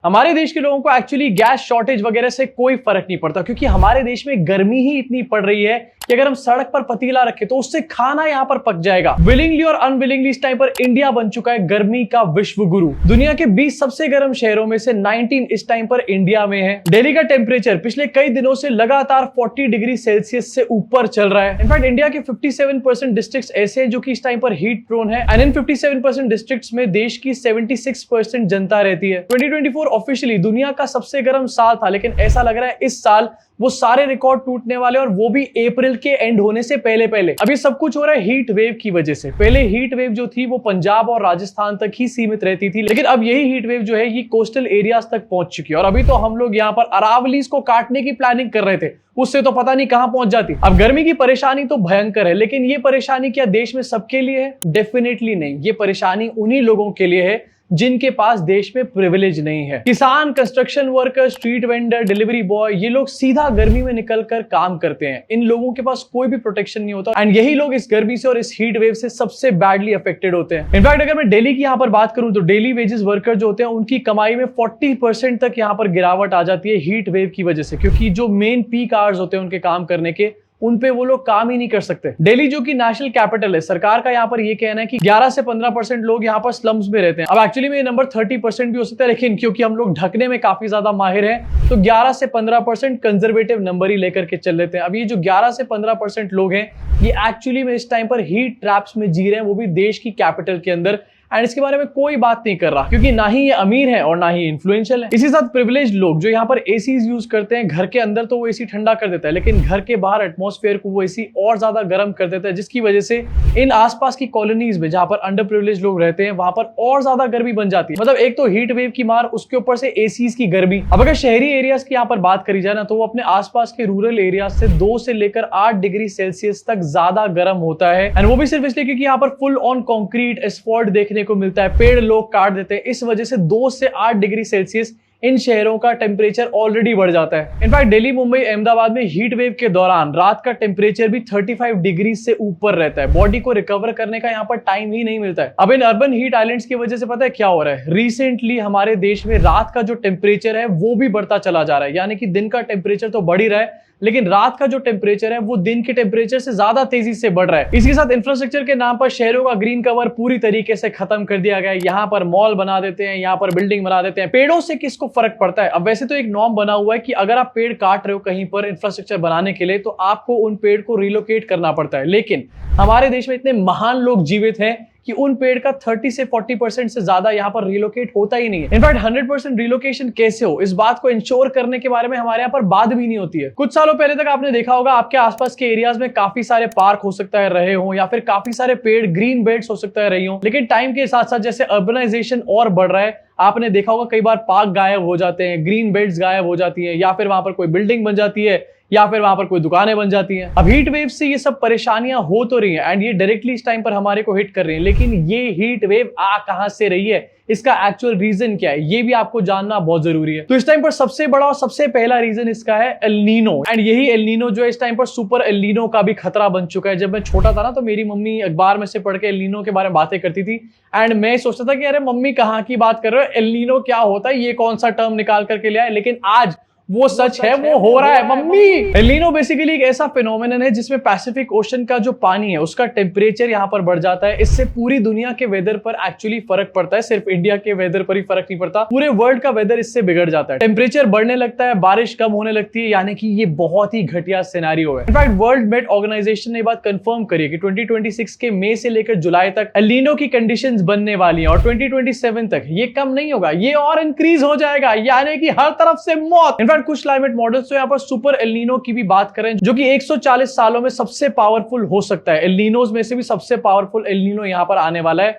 हमारे देश के लोगों को एक्चुअली गैस शॉर्टेज वगैरह से कोई फर्क नहीं पड़ता, क्योंकि हमारे देश में गर्मी ही इतनी पड़ रही है कि अगर हम सड़क पर पतीला रखें तो उससे खाना यहाँ पर पक जाएगा। विलिंगली और अनविलिंगली इस टाइम पर इंडिया बन चुका है गर्मी का विश्व गुरु। दुनिया के 20 सबसे गर्म शहरों में से 19 इस टाइम पर इंडिया में है। दिल्ली का टेम्परेचर पिछले कई दिनों से लगातार 40 डिग्री सेल्सियस से ऊपर चल रहा है। इनफैक्ट इंडिया के 57% डिस्ट्रिक्ट्स ऐसे हैं जो कि इस टाइम पर हीट प्रोन है, एंड इन 57% डिस्ट्रिक्ट्स में देश की 76% जनता रहती है। 2024 ऑफिशियली दुनिया का सबसे गर्म साल था, लेकिन ऐसा लग रहा है इस साल वो सारे रिकॉर्ड टूटने वाले, और वो भी अप्रैल के एंड होने से पहले पहले। अभी सब कुछ हो रहा है हीट वेव की वजह से। पहले हीट वेव जो थी वो पंजाब और राजस्थान तक ही सीमित रहती थी, लेकिन अब यही हीट वेव जो है ये कोस्टल एरियाज तक पहुंच चुकी है। और अभी तो हम लोग यहाँ पर अरावलीज को काटने की प्लानिंग कर रहे थे, उससे तो पता नहीं कहां पहुंच जाती। अब गर्मी की परेशानी तो भयंकर है, लेकिन ये परेशानी क्या देश में सबके लिए है? डेफिनेटली नहीं। ये परेशानी उन्हीं लोगों के लिए है जिनके पास देश में प्रिविलेज नहीं है। किसान, construction worker, street vendor, delivery boy, ये लोग सीधा गर्मी में निकलकर काम करते हैं। इन लोगों के पास कोई भी प्रोटेक्शन नहीं होता, एंड यही लोग इस गर्मी से और इस हीट वेव से सबसे बैडली अफेक्टेड होते हैं। इनफैक्ट अगर मैं दिल्ली की यहाँ पर बात करूं तो डेली वेजेस वर्कर जो होते हैं उनकी कमाई में 40% तक यहाँ पर गिरावट आ जाती है हीट वेव की वजह से, क्योंकि जो मेन पीक आवर्स होते हैं उनके काम करने के, उन पे वो लोग काम ही नहीं कर सकते। दिल्ली जो कि नेशनल कैपिटल है, सरकार का यहाँ पर ये कहना है कि 11 से 15% लोग यहाँ पर स्लम्स में रहते हैं। अब एक्चुअली में ये नंबर 30% भी हो सकता है, लेकिन क्योंकि हम लोग ढकने में काफी ज्यादा माहिर हैं तो 11 से 15% कंजर्वेटिव नंबर ही लेकर के चल लेते हैं। अब ये जो 11 से 15% लोग हैं ये एक्चुअली में इस टाइम पर हीट ट्रैप्स में जी रहे हैं, वो भी देश की कैपिटल के अंदर, एंड इसके बारे में कोई बात नहीं कर रहा, क्योंकि ना ही ये अमीर है और ना ही इन्फ्लुएंशियल है। इसी साथ प्रिविलेज लोग जो यहाँ पर एसीज यूज करते हैं, घर के अंदर तो वो एसी ठंडा कर देता है, लेकिन घर के बाहर एटमॉस्फेयर को वो एसी और ज्यादा गर्म कर देता है, जिसकी वजह से इन आसपास की कॉलोनीज में जहां पर अंडर प्रिविलेज लोग रहते हैं वहां पर और ज्यादा गर्मी बन जाती है। मतलब एक तो हीट वेव की मार, उसके ऊपर से एसीज की गर्मी। अब अगर शहरी एरियाज की यहाँ पर बात करी जाए ना, तो वो अपने आसपास के रूरल एरियाज से 2 से लेकर 8 डिग्री सेल्सियस तक ज्यादा गर्म होता है, एंड वो भी सिर्फ इसलिए क्योंकि यहाँ पर फुल ऑन कॉन्क्रीट एस्फॉल्ट देखने को मिलता है, पेड़ लोग काट देते हैं। इस वजह से 2 से 8 डिग्री सेल्सियस इन शहरों का टेम्परेचर ऑलरेडी बढ़ जाता है। इनफैक्ट दिल्ली, मुंबई, अहमदाबाद में हीट वेव के दौरान रात का टेम्परेचर भी 35 डिग्री से ऊपर रहता है। बॉडी को रिकवर करने का यहाँ पर टाइम ही नहीं मिलता है। अब इन अर्बन हीट आइलैंड्स की वजह से पता है क्या हो रहा है? रिसेंटली हमारे देश में रात का जो टेम्परेचर है वो भी बढ़ता चला जा रहा है, यानी कि दिन का टेम्परेचर तो बढ़ ही रहा है, लेकिन रात का जो टेम्परेचर है वो दिन के टेम्परेचर से ज्यादा तेजी से बढ़ रहा है। इसके साथ इंफ्रास्ट्रक्चर के नाम पर शहरों का ग्रीन कवर पूरी तरीके से खत्म कर दिया गया है। यहाँ पर मॉल बना देते हैं, यहाँ पर बिल्डिंग बना देते हैं। पेड़ों से किसको फर्क पड़ता है? अब वैसे तो एक नॉर्म बना हुआ है कि अगर आप पेड़ काट रहे हो कहीं पर इंफ्रास्ट्रक्चर बनाने के लिए, तो आपको उन पेड़ को रिलोकेट करना पड़ता है, लेकिन हमारे देश में इतने महान लोग जीवित हैं कि उन पेड़ का 30 से 40% से ज्यादा यहाँ पर रिलोकेट होता ही नहीं है। इनफैक्ट 100% रिलोकेशन कैसे हो, इस बात को इंश्योर करने के बारे में हमारे यहाँ पर बात भी नहीं होती है। कुछ सालों पहले तक आपने देखा होगा आपके आसपास के एरियाज में काफी सारे पार्क हो सकता है रहे हो, या फिर काफी सारे पेड़, ग्रीन बेल्ट्स हो सकता है रही हो, लेकिन टाइम के साथ साथ जैसे अर्बनाइजेशन और बढ़ रहा है, आपने देखा होगा कई बार पार्क गायब हो जाते हैं, ग्रीन बेल्ट्स गायब हो जाती है, या फिर वहां पर कोई बिल्डिंग बन जाती है, या फिर वहां पर कोई दुकानें बन जाती हैं। अब हीट वेव से ये सब परेशानियां हो तो रही हैं, एंड ये डायरेक्टली इस टाइम पर हमारे को हिट कर रही हैं, लेकिन ये हीट वेव आ कहां से रही है, इसका एक्चुअल रीजन क्या है, ये भी आपको जानना बहुत जरूरी है। तो इस टाइम पर सबसे बड़ा और सबसे पहला रीजन इसका है एल नीनो, एंड यही एल नीनो जो है इस टाइम पर सुपर एल नीनो का भी खतरा बन चुका है। जब मैं छोटा था ना, तो मेरी मम्मी अखबार में से पढ़ के एल नीनो के बारे में बातें करती थी, एंड मैं सोचता था कि अरे मम्मी कहाँ की बात कर रहे हो, एल नीनो क्या होता है, ये कौन सा टर्म निकाल करके ले आए, लेकिन आज वो सच है, वो हो रहा है मम्मी। एल नीनो बेसिकली एक ऐसा फिनोमेनन है जिसमें पैसिफिक ओशन का जो पानी है उसका टेम्परेचर यहाँ पर बढ़ जाता है। इससे पूरी दुनिया के वेदर पर एक्चुअली फर्क पड़ता है, सिर्फ इंडिया के वेदर पर ही फर्क नहीं पड़ता, पूरे वर्ल्ड का वेदर इससे बिगड़ जाता है। टेम्परेचर बढ़ने लगता है, बारिश कम होने लगती है, यानी कि ये बहुत ही घटिया सिनेरियो है। इनफैक्ट वर्ल्ड मेट ऑर्गेनाइजेशन ने बात कंफर्म करी है कि 2026 के मई से लेकर जुलाई तक एल नीनो की कंडीशंस बनने वाली हैं, और 2027 तक ये कम नहीं होगा, ये और इंक्रीज हो जाएगा, यानी कि हर तरफ से मौत। इनफैक्ट कुछ क्लाइमेट मॉडल्स तो यहाँ पर सुपर एल नीनो की भी बात करें, जो कि 140 सालों में सबसे पावरफुल हो सकता है। एल नीनोज में से भी सबसे पावरफुल एल नीनो यहाँ पर आने वाला है।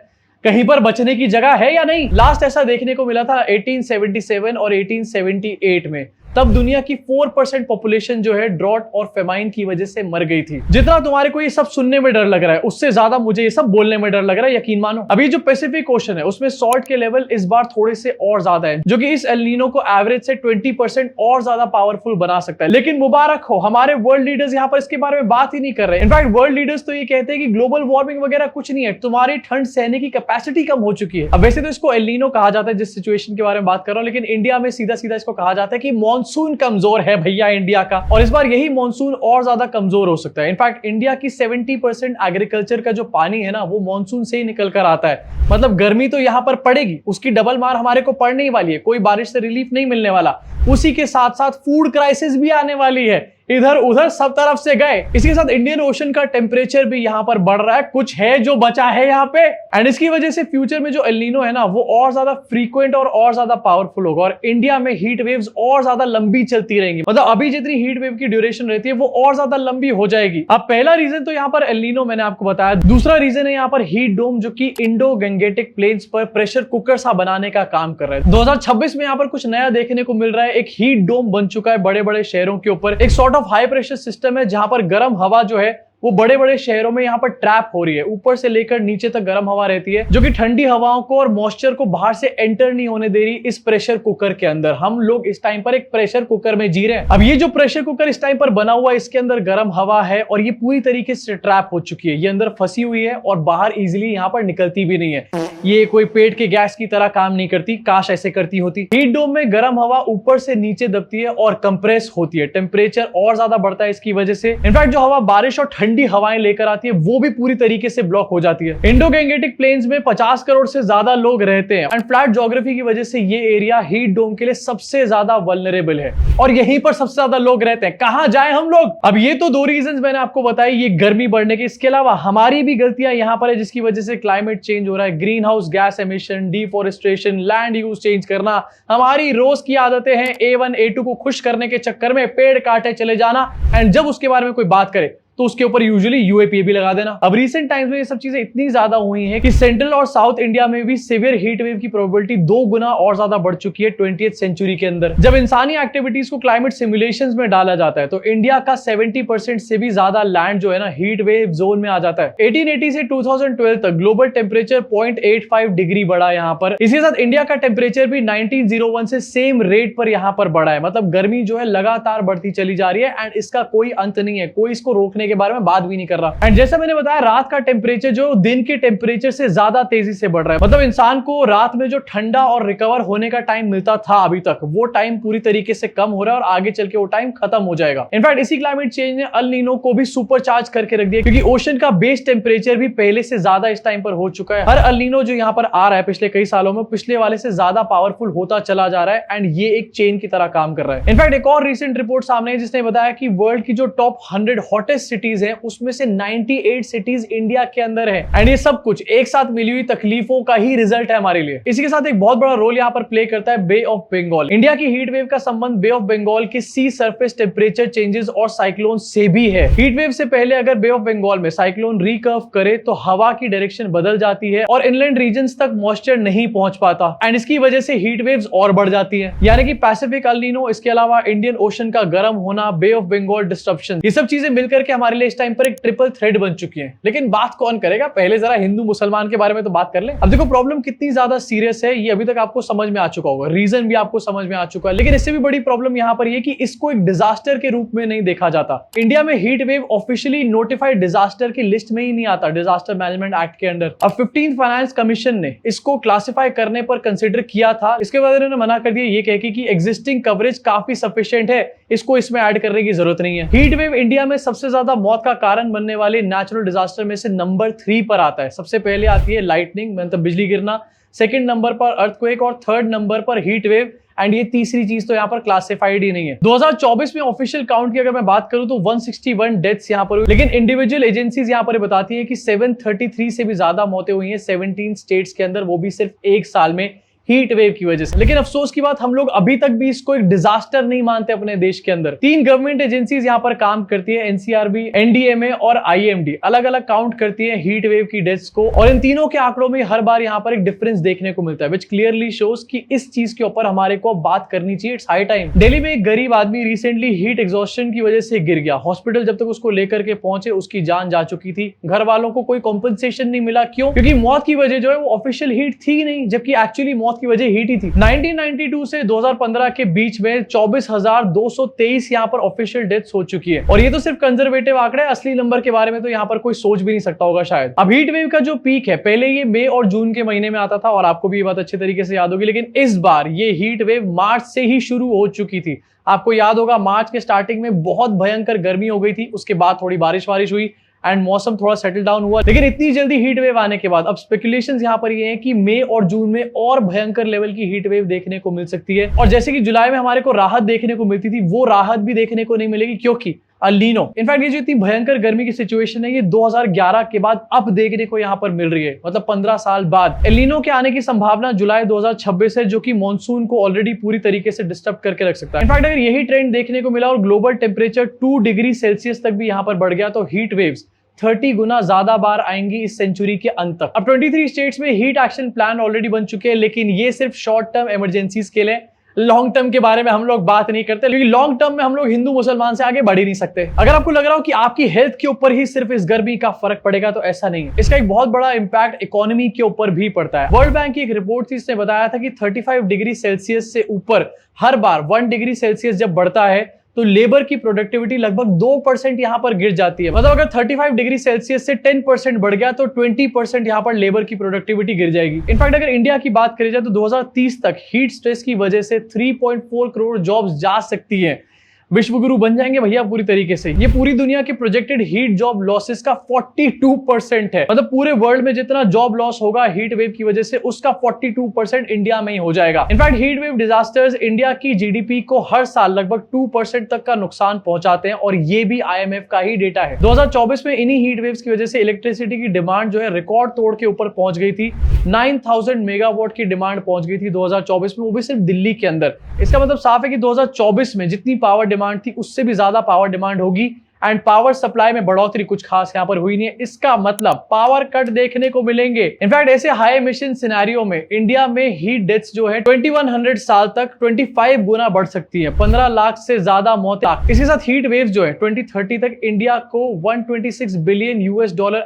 कहीं पर बचने की जगह है या नहीं? लास्ट ऐसा देखने को मिला था 1877 और 1878 में, तब दुनिया की 4% पॉपुलेशन जो है ड्रॉट और फेमाइन की वजह से मर गई थी। जितना तुम्हारे को ये सब सुनने में डर लग रहा है, उससे ज्यादा मुझे ये सब बोलने में डर लग रहा है, यकीन मानो। अभी जो पैसिफिक ओशन है उसमें सॉल्ट के लेवल इस बार थोड़े से और ज्यादा है, जो कि इस एल नीनो को एवरेज से 20% और ज्यादा पावरफुल बना सकता है। लेकिन मुबारक हो, हमारे वर्ल्ड लीडर्स यहाँ पर इसके बारे में बात ही नहीं कर रहे। इनफैक्ट वर्ल्ड लीडर्स तो ये कहते हैं कि ग्लोबल वार्मिंग वगैरह कुछ नहीं है, तुम्हारी ठंड सहने की कैपेसिटी कम हो चुकी है। अब वैसे तो इसको एल नीनो कहा जाता है जिस सिचुएशन के बारे में बात कर रहा हूं, लेकिन इंडिया में सीधा सीधा इसको कहा जाता है कि मॉनसून कमजोर है भैया इंडिया का, और इस बार यही मॉनसून और ज्यादा कमजोर हो सकता है। इनफैक्ट इंडिया की 70% एग्रीकल्चर का जो पानी है ना, वो मॉनसून से ही निकल कर आता है। मतलब गर्मी तो यहाँ पर पड़ेगी, उसकी डबल मार हमारे को पड़ने ही वाली है, कोई बारिश से रिलीफ नहीं मिलने वाला। उसी के साथ साथ फूड क्राइसिस भी आने वाली है, इधर उधर सब तरफ से गए। इसके साथ इंडियन ओशन का टेम्परेचर भी यहाँ पर बढ़ रहा है, कुछ है जो बचा है यहाँ पे, एंड इसकी वजह से फ्यूचर में जो एल नीनो है ना, वो और ज्यादा फ्रीक्वेंट और ज्यादा पावरफुल होगा, और इंडिया में हीट वेव्स और ज्यादा लंबी चलती रहेंगी। मतलब अभी जितनी हीट वेव की ड्यूरेशन रहती है वो और ज्यादा लंबी हो जाएगी। अब पहला रीजन तो यहाँ पर एल नीनो मैंने आपको बताया। दूसरा रीजन है यहाँ पर हीट डोम, जो कि इंडो गंगेटिक प्लेन्स पर प्रेशर कुकर सा बनाने का काम कर रहा है। 2026 में यहाँ पर कुछ नया देखने को मिल रहा है। एक हीट डोम बन चुका है बड़े बड़े शहरों के ऊपर, एक sort of high pressure system है जहां पर गर्म हवा जो है वो बड़े बड़े शहरों में यहाँ पर ट्रैप हो रही है। ऊपर से लेकर नीचे तक गर्म हवा रहती है, जो कि ठंडी हवाओं को और मॉइस्चर को बाहर से एंटर नहीं होने दे रही इस प्रेशर कुकर के अंदर। हम लोग इस टाइम पर एक प्रेशर कुकर में जी रहे हैं। अब ये जो प्रेशर कुकर इस टाइम पर बना हुआ है, इसके अंदर गर्म हवा है और ये पूरी तरीके से ट्रैप हो चुकी है। ये अंदर फंसी हुई है और बाहर इजिली यहाँ पर निकलती भी नहीं है। ये कोई पेट के गैस की तरह काम नहीं करती, काश ऐसे करती होती। हीट डोम में गर्म हवा ऊपर से नीचे दबती है और कंप्रेस होती है, टेम्परेचर और ज्यादा बढ़ता है इसकी वजह से। इनफैक्ट जो हवा बारिश और ठंडी हवाएं लेकर आती है वो भी पूरी तरीके से ब्लॉक हो जाती है। इंडो गैंगेटिक प्लेन्स में 50 करोड़ से ज्यादा लोग रहते हैं, एंड फ्लैट ज्योग्राफी की वजह से ये एरिया हीट डोम के लिए सबसे ज्यादा वल्नरेबल है, और यहीं पर सबसे ज्यादा लोग रहते हैं। कहां जाए हम लोग? अब ये तो दो रीजंस मैंने आपको बताई, ये गर्मी बढ़ने के। इसके अलावा हमारी भी गलतियां यहां पर है, जिसकी वजह से क्लाइमेट चेंज हो रहा है। Green house gas emission, deforestation, land use change करना, हमारी रोज की आदतें हैं। A1 A2 को खुश करने के चक्कर में पेड़ काटे चले जाना, एंड जब उसके बारे में कोई बात करे तो उसके ऊपर यूजुअली यूएपीए भी लगा देना। अब रीसेंट टाइम्स में ये सब चीजें इतनी ज्यादा हुई हैं कि सेंट्रल और साउथ इंडिया में भी सीवियर हीट वेव की प्रोबेबिलिटी 2 गुना और ज्यादा बढ़ चुकी है 20th सेंचुरी के अंदर। जब इंसानी एक्टिविटीज को क्लाइमेट सिमुलेशंस में डाला जाता है तो इंडिया का 70% से भी ज्यादा लैंड जो है ना, हीट वेव जोन में आ जाता है। 1880 से 2012 तक ग्लोबल टेम्परेचर 0.85 डिग्री बढ़ा यहाँ पर। इसके साथ इंडिया का टेम्परेचर भी 1901 से सेम रेट पर यहाँ पर बढ़ा है। मतलब गर्मी जो है लगातार बढ़ती चली जा रही है, एंड इसका कोई अंत नहीं है, कोई इसको रोकने के बारे में बात भी नहीं कर रहा। एंड जैसा मैंने बताया, रात का टेम्परेचर जो दिन के टेम्परेचर से ज्यादा तेजी से बढ़ रहा है। मतलब इंसान को रात में जो ठंडा और रिकवर होने का टाइम मिलता था अभी तक, वो टाइम पूरी तरीके से कम हो रहा है और आगे चल के वो टाइम खत्म हो जाएगा। इनफैक्ट इसी क्लाइमेट चेंज ने अल नीनो को भी सुपर चार्ज करके रख दिया, क्योंकि ओशन का बेस टेम्परेचर भी पहले से ज्यादा इस टाइम पर हो चुका है। हर अल नीनो जो यहाँ पर आ रहा है पिछले कई सालों में, पिछले वाले से ज्यादा पावरफुल होता चला जा रहा है, एंड ये एक चेन की तरह काम कर रहा है। इनफैक्ट एक और रिसेंट रिपोर्ट सामने है जिसने बताया कि वर्ल्ड की जो टॉप 100 हॉटेस्ट सिटीज है उसमें से 98 सिटीज इंडिया के अंदर है, एंड ये सब कुछ एक साथ मिली हुई तकलीफों का ही रिजल्ट है हमारे लिए। इसी के साथ एक बहुत बड़ा रोल यहाँ पर प्ले करता है बे ऑफ बंगाल। इंडिया की हीट वेव का संबंध बे ऑफ बंगाल के सी सरफेस टेम्परेचर चेंजेस और साइक्लोन से भी है। हीट वेव से पहले अगर बे ऑफ बंगाल में साइक्लोन रिकर्व करे तो हवा की डायरेक्शन बदल जाती है और इनलैंड रीजन्स तक मॉइस्चर नहीं पहुंच पाता, एंड इसकी वजह से हीट वेव्स और बढ़ जाती है। यानी कि पैसिफिक अल नीनो, इसके अलावा इंडियन ओशन का गर्म होना, बे ऑफ बंगाल डिस्ट्रप्शन, ये सब चीजें मिलकर के हमारे लिए इस टाइम पर एक ट्रिपल थ्रेड बन चुकी है। लेकिन बात कौन करेगा? पहले जरा हिंदू मुसलमान के बारे में तो बात कर ले। अब देखो प्रॉब्लम कितनी ज्यादा सीरियस है ये अभी तक आपको समझ में आ चुका होगा, रीजन भी आपको समझ में आ चुका है, लेकिन इससे भी बड़ी प्रॉब्लम यहाँ पर ये कि इसको एक डिजास्टर के रूप में नहीं देखा जाता। इंडिया में heat wave officially notified disaster की लिस्ट में ही नहीं आता, डिजास्टर मैनेजमेंट एक्ट के अंदर। अब 15th फाइनेंस कमीशन ने इसको क्लासिफाई करने पर कंसिडर किया था, इसके बाद इन्होंने मना कर दिया ये कह के कि एग्जिस्टिंग कवरेज काफी सफिशिएंट है, इसको इसमें ऐड करने की जरूरत नहीं है। हीट वेव इंडिया में सबसे ज्यादा मौत का कारण बनने वाले नेचुरल डिजास्टर में से नंबर 3 पर आता है। सबसे पहले आती है लाइटनिंग, मतलब बिजली गिरना, सेकंड नंबर पर अर्थक्वेक और थर्ड नंबर पर हीट वेव, एंड ये तीसरी चीज तो यहाँ पर क्लासिफाइड ही नहीं है। 2024 में ऑफिशियल काउंट की अगर मैं बात करूं तो 161 डेथ्स यहाँ पर हुई, लेकिन इंडिविजुअल एजेंसीज यहाँ पर बताती है कि 733 से भी ज्यादा मौतें हुई हैं 17 स्टेट्स के अंदर, वो भी सिर्फ एक साल में हीट वेव की वजह से। लेकिन अफसोस की बात, हम लोग अभी तक भी इसको एक डिजास्टर नहीं मानते अपने देश के अंदर। 3 गवर्नमेंट एजेंसीज यहाँ पर काम करती है, एनसीआरबी, एनडीएमए और आईएमडी, अलग अलग काउंट करती है हीट वेव की डेथ्स को, और इन तीनों के आंकड़ों में हर बार यहाँ पर एक डिफरेंस देखने को मिलता है, विच क्लियरली शोज कि इस चीज के ऊपर हमारे को बात करनी चाहिए। It's high time. दिल्ली में एक गरीब आदमी रिसेंटली हीट एग्जॉस्शन की वजह से गिर गया। हॉस्पिटल जब तक उसको लेकर के पहुंचे उसकी जान जा चुकी थी। घर वालों को कोई कॉम्पनसेशन नहीं मिला। क्यों? क्योंकि मौत की वजह जो है वो ऑफिशियल हीट थी नहीं, जबकि एक्चुअली मौत की वजह हीट ही थी। 1992 से 2015 के बीच में 24,223 यहाँ पर ऑफिशियल डेथ्स हो चुकी है, और ये तो सिर्फ कंजर्वेटिव आंकड़ा है। असली नंबर के बारे में तो यहाँ पर कोई सोच भी नहीं सकता होगा शायद। अब हीट वेव का जो पीक है, पहले ये मई और जून के महीने में आता था, और आपको भी ये बात अच्छे तरीके से याद होगी, लेकिन इस बार ये हीट वेव मार्च से ही शुरू हो चुकी थी। आपको याद होगा मार्च के स्टार्टिंग में बहुत भयंकर गर्मी हो गई थी, उसके बाद थोड़ी बारिश हुई एंड मौसम थोड़ा सेटल डाउन हुआ। लेकिन इतनी जल्दी हीट वेव आने के बाद अब स्पेकुलेशंस यहाँ पर ये हैं कि मई और जून में और भयंकर लेवल की हीट वेव देखने को मिल सकती है। और जैसे कि जुलाई में हमारे को राहत देखने को मिलती थी, वो राहत भी देखने को नहीं मिलेगी, क्योंकि अल नीनो। इनफैक्ट ये जो इतनी भयंकर गर्मी की सिचुएशन है, ये 2011 के बाद अब देखने को यहाँ पर मिल रही है, मतलब 15 साल बाद। एल नीनो के आने की संभावना जुलाई 2026 है, जो कि मॉनसून को ऑलरेडी पूरी तरीके से डिस्टर्ब करके रख सकता है। इनफैक्ट अगर यही ट्रेंड देखने को मिला और ग्लोबल टेम्परेचर 2 डिग्री सेल्सियस तक भी यहाँ पर बढ़ गया, तो हीट वेव्स 30 गुना ज्यादा बार आएंगी इस सेंचुरी के अंत तक। अब 23 स्टेट्स में हीट एक्शन प्लान ऑलरेडी बन चुके हैं, लेकिन ये सिर्फ शॉर्ट टर्म इमरजेंसीज के लिए। लॉन्ग टर्म के बारे में हम लोग बात नहीं करते, क्योंकि लॉन्ग टर्म में हम लोग हिंदू मुसलमान से आगे बढ़ ही नहीं सकते। अगर आपको लग रहा हो कि आपकी हेल्थ के ऊपर ही सिर्फ इस गर्मी का फर्क पड़ेगा, तो ऐसा नहीं है। इसका एक बहुत बड़ा इंपैक्ट इकोनॉमी के ऊपर भी पड़ता है। वर्ल्ड बैंक की एक रिपोर्ट थी, इसने बताया था कि 35 डिग्री सेल्सियस से ऊपर हर बार 1 डिग्री सेल्सियस जब बढ़ता है तो लेबर की प्रोडक्टिविटी लगभग 2% यहां पर गिर जाती है। मतलब अगर 35 डिग्री सेल्सियस से 10% बढ़ गया तो 20% यहां पर लेबर की प्रोडक्टिविटी गिर जाएगी। इनफैक्ट अगर इंडिया की बात करी जाए तो 2030 तक हीट स्ट्रेस की वजह से 3.4 करोड़ जॉब्स जा सकती है। विश्वगुरु बन जाएंगे भैया पूरी तरीके से। ये पूरी दुनिया के प्रोजेक्टेड हीट जॉब लॉसेस का 42% है। मतलब पूरे वर्ल्ड में जितना जॉब लॉस होगा हीट वेव की वजह से, उसका 42% इंडिया में ही हो जाएगा। In fact heat wave disasters India की जीडीपी को हर साल लगभग 2% तक का नुकसान पहुंचाते हैं, और ये भी आईएमएफ का ही डेटा है। 2024 में इन्हीं हीट वेव्स की वजह से इलेक्ट्रिसिटी की डिमांड जो है रिकॉर्ड तोड़ के ऊपर पहुंच गई थी। 9000 मेगावाट की डिमांड पहुंच गई थी 2024 में, वो भी सिर्फ दिल्ली के अंदर। इसका मतलब साफ है कि 2024 में जितनी पावर डिमांड थी उससे भी ज्यादा पावर डिमांड होगी, एंड पावर सप्लाई में बढ़ोतरी कुछ खास यहां पर हुई नहीं है। इसका मतलब पावर कट देखने को मिलेंगे। इनफैक्ट ऐसे हाई एमिशन सिनेरियो में इंडिया में हीट डेथ्स जो है 2100 साल तक 25 गुना बढ़ सकती है, 15 लाख से ज्यादा मौतें। इसी साथ हीट वेव्स जो है 2030 तक इंडिया को $126 बिलियन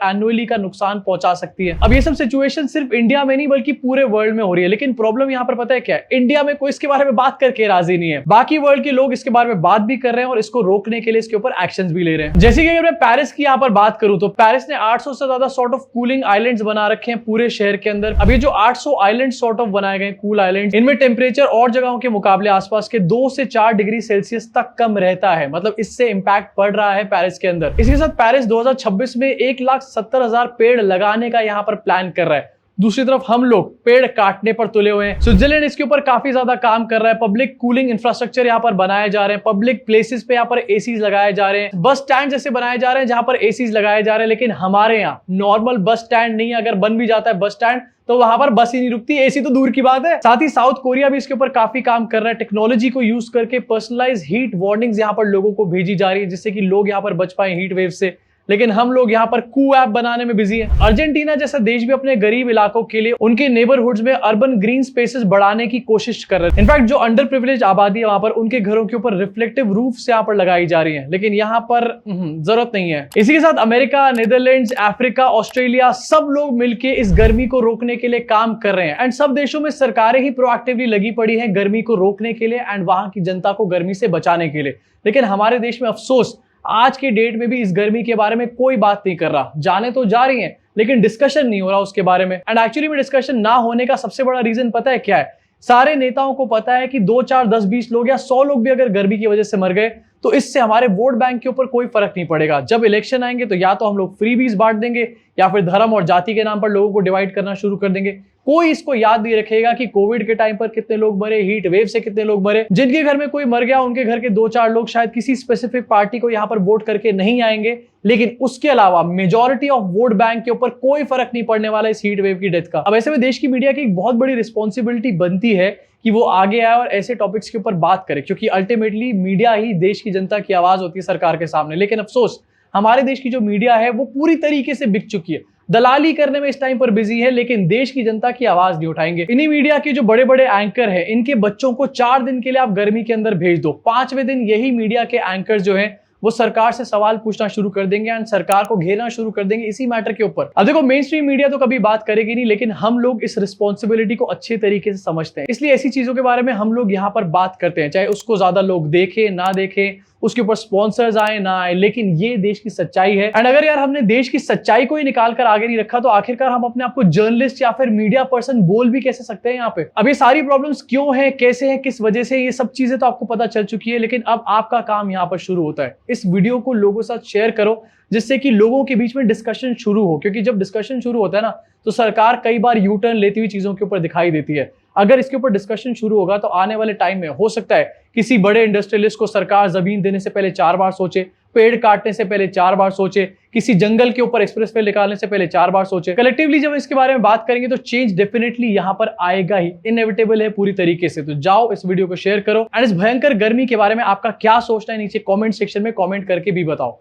एनुअली का नुकसान पहुंचा सकती है। अब ये सब सिचुएशन सिर्फ इंडिया में नहीं बल्कि पूरे वर्ल्ड में हो रही है, लेकिन प्रॉब्लम यहाँ पर पता है क्या है? इंडिया में कोई इसके बारे में बात करके राजी नहीं है। बाकी वर्ल्ड के लोग इसके बारे में बात भी कर रहे हैं और इसको रोकने के लिए इसके ऊपर एक्शंस भी ले रहे हैं। जैसे कि अगर मैं पेरिस की यहाँ पर बात करूं तो पेरिस ने 800 से ज्यादा सॉर्ट ऑफ कूलिंग आइलैंड्स बना रखे हैं पूरे शहर के अंदर। अब ये जो 800 आइलैंड सॉर्ट ऑफ बनाए गए कूल आइलैंड्स, इनमें टेम्परेचर और जगहों के मुकाबले आसपास के 2 से 4 डिग्री सेल्सियस तक कम रहता है। मतलब इससे इंपैक्ट पड़ रहा है पेरिस के अंदर। इसके साथ पेरिस 2026 में 1,70,000 पेड़ लगाने का यहाँ पर प्लान कर रहा है। दूसरी तरफ हम लोग पेड़ काटने पर तुले हुए हैं। स्विट्जरलैंड इसके ऊपर काफी ज्यादा काम कर रहा है। पब्लिक कूलिंग इंफ्रास्ट्रक्चर यहाँ पर बनाए जा रहे हैं, पब्लिक प्लेसेस पे यहाँ पर एसीज लगाए जा रहे हैं, बस स्टैंड जैसे बनाए जा रहे हैं जहां पर एसीज लगाए जा रहे हैं। लेकिन हमारे यहाँ नॉर्मल बस स्टैंड नहीं है। अगर बन भी जाता है बस स्टैंड तो वहां पर बस ही नहीं रुकती, एसी तो दूर की बात है। साथ ही साउथ कोरिया भी इसके ऊपर काफी काम कर रहा है। टेक्नोलॉजी को यूज करके पर्सनलाइज हीट वार्निंग्स यहाँ पर लोगों को भेजी जा रही है, जिससे कि लोग यहाँ पर बच पाए हीट वेव से। लेकिन हम लोग यहाँ पर कू ऐप बनाने में बिजी है। अर्जेंटीना जैसा देश भी अपने गरीब इलाकों के लिए उनके नेबरहुड्स में अर्बन ग्रीन स्पेसेस बढ़ाने की कोशिश कर रहे हैं। इनफैक्ट जो अंडर प्रिविलेज आबादी है वहां पर उनके घरों के ऊपर रिफ्लेक्टिव रूफ्स यहाँ पर लगाई जा रही है, लेकिन यहाँ पर जरूरत नहीं है। इसी के साथ अमेरिका, नीदरलैंड्स, अफ्रीका, ऑस्ट्रेलिया सब लोग मिलकर इस गर्मी को रोकने के लिए काम कर रहे हैं। एंड सब देशों में सरकारें ही प्रोएक्टिवली लगी पड़ी है गर्मी को रोकने के लिए एंड वहां की जनता को गर्मी से बचाने के लिए। लेकिन हमारे देश में अफसोस आज के डेट में भी इस गर्मी के बारे में कोई बात नहीं कर रहा। जाने तो जा रही हैं लेकिन डिस्कशन नहीं हो रहा उसके बारे में। एंड एक्चुअली में डिस्कशन ना होने का सबसे बड़ा रीजन पता है क्या है? सारे नेताओं को पता है कि 2, 4, 10, 20 लोग या 100 लोग भी अगर गर्मी की वजह से मर गए तो इससे हमारे वोट बैंक के ऊपर कोई फर्क नहीं पड़ेगा। जब इलेक्शन आएंगे तो या तो हम लोग फ्रीबीज बांट देंगे या फिर धर्म और जाति के नाम पर लोगों को डिवाइड करना शुरू कर देंगे। कोई इसको याद नहीं रखेगा कि कोविड के टाइम पर कितने लोग मरे, हीट वेव से कितने लोग मरे। जिनके घर में कोई मर गया उनके घर के 2-4 लोग शायद किसी स्पेसिफिक पार्टी को यहां पर वोट करके नहीं आएंगे, लेकिन उसके अलावा मेजॉरिटी ऑफ वोट बैंक के ऊपर कोई फर्क नहीं पड़ने वाला इस हीट वेव की डेथ का। अब ऐसे में देश की मीडिया की एक बहुत बड़ी रिस्पॉन्सिबिलिटी बनती है कि वो आगे आए और ऐसे टॉपिक्स के ऊपर बात करे, क्योंकि अल्टीमेटली मीडिया ही देश की जनता की आवाज होती है सरकार के सामने। लेकिन अफसोस हमारे देश की जो मीडिया है वो पूरी तरीके से बिक चुकी है, दलाली करने में इस टाइम पर बिजी है, लेकिन देश की जनता की आवाज नहीं उठाएंगे। इन्हीं मीडिया के जो बड़े बड़े एंकर हैं, इनके बच्चों को 4 दिन के लिए आप गर्मी के अंदर भेज दो, 5वें दिन यही मीडिया के एंकर जो हैं वो सरकार से सवाल पूछना शुरू कर देंगे एंड सरकार को घेरना शुरू कर देंगे इसी मैटर के ऊपर। अब देखो, मेन स्ट्रीम मीडिया तो कभी बात करेगी नहीं, लेकिन हम लोग इस रिस्पॉन्सिबिलिटी को अच्छे तरीके से समझते हैं, इसलिए ऐसी चीजों के बारे में हम लोग यहाँ पर बात करते हैं, चाहे उसको ज्यादा लोग देखें ना देखें, उसके ऊपर स्पॉन्सर्स आए ना आए, लेकिन ये देश की सच्चाई है। एंड अगर यार हमने देश की सच्चाई को ही निकाल कर आगे नहीं रखा तो आखिरकार हम अपने आप को जर्नलिस्ट या फिर मीडिया पर्सन बोल भी कैसे सकते हैं यहाँ पे। अब ये सारी प्रॉब्लम्स क्यों है, कैसे है, किस वजह से, ये सब चीजें तो आपको पता चल चुकी है, लेकिन अब आपका काम यहाँ पर शुरू होता है। इस वीडियो को लोगों के साथ शेयर करो जिससे कि लोगों के बीच में डिस्कशन शुरू हो, क्योंकि जब डिस्कशन शुरू होता है ना तो सरकार कई बार यू टर्न लेती हुई चीजों के ऊपर दिखाई देती है। अगर इसके ऊपर डिस्कशन शुरू होगा तो आने वाले टाइम में हो सकता है किसी बड़े इंडस्ट्रियलिस्ट को सरकार जमीन देने से पहले 4 बार सोचे, पेड़ काटने से पहले 4 बार सोचे, किसी जंगल के ऊपर एक्सप्रेसवे निकालने से पहले 4 बार सोचे। कलेक्टिवली जब इसके बारे में बात करेंगे तो चेंज डेफिनेटली यहां पर आएगा ही, इनएविटेबल है पूरी तरीके से। तो जाओ इस वीडियो को शेयर करो एंड इस भयंकर गर्मी के बारे में आपका क्या सोचना है नीचे कमेंट सेक्शन में कमेंट करके भी बताओ।